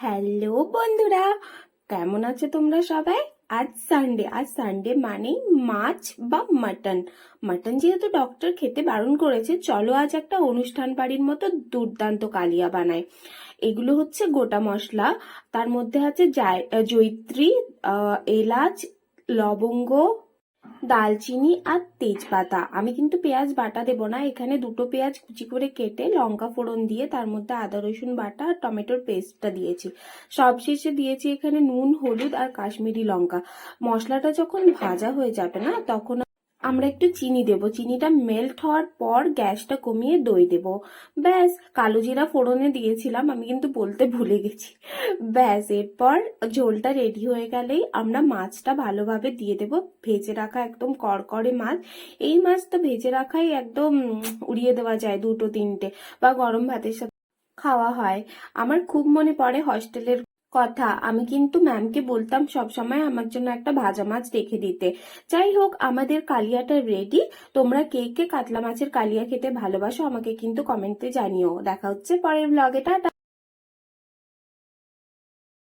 Hello বন্ধুরা, কেমন আছো তোমরা সবাই? আজ সানডে মানেই মাছ বা মাটন। মাটন যেহেতু ডক্টর খেতে বারণ করেছে, চলো আজ একটা অনুষ্ঠান বাড়ির মতো দুর্দান্ত কালিয়া বানাই। এগুলো হচ্ছে গোটা মশলা, তার মধ্যে আছে জয়িত্রী, এলাচ, লবঙ্গ, দালচিনি আর তেজপাতা। আমি কিন্তু পেঁয়াজ বাটা দেবো না, এখানে দুটো পেঁয়াজ কুচি করে কেটে লঙ্কা ফোড়ন দিয়ে তার মধ্যে আদা রসুন বাটা আর টমেটোর পেস্টটা দিয়েছি। সবশেষে দিয়েছি এখানে নুন, হলুদ আর কাশ্মীরি লঙ্কা। মশলাটা যখন ভাজা হয়ে যাবে না, তখন আমরা একটু চিনি দেব। চিনিটা মেল্ট হওয়ার পর গ্যাসটা কমিয়ে দই দেব। ব্যাস, কালো জিরা ফোড়নে দিয়েছিলাম, আমি কিন্তু বলতে ভুলে গেছি। ব্যাস, এরপর ঝোলটা রেডি হয়ে গেলেই আমরা মাছটা ভালোভাবে দিয়ে দেব। ভেজে রাখা একদম কড়কড়ে মাছ। এই মাছ তো ভেজে রাখাই একদম উড়িয়ে দেওয়া যায়, দুটো তিনটে বা গরম ভাতের সাথে খাওয়া হয়। আমার খুব মনে পড়ে হস্টেলের কথা। আমি কিন্তু ম্যামকে বলতাম সব সময় আমার জন্য একটা ভাজা মাছ রেখে দিতে। যাই হোক, আমাদের কালিয়াটা রেডি। তোমরা কে কে কাতলা মাছের কালিয়া খেতে ভালোবাসো আমাকে কিন্তু কমেন্টে জানিও। দেখা হচ্ছে পরের ব্লগে। টাটা।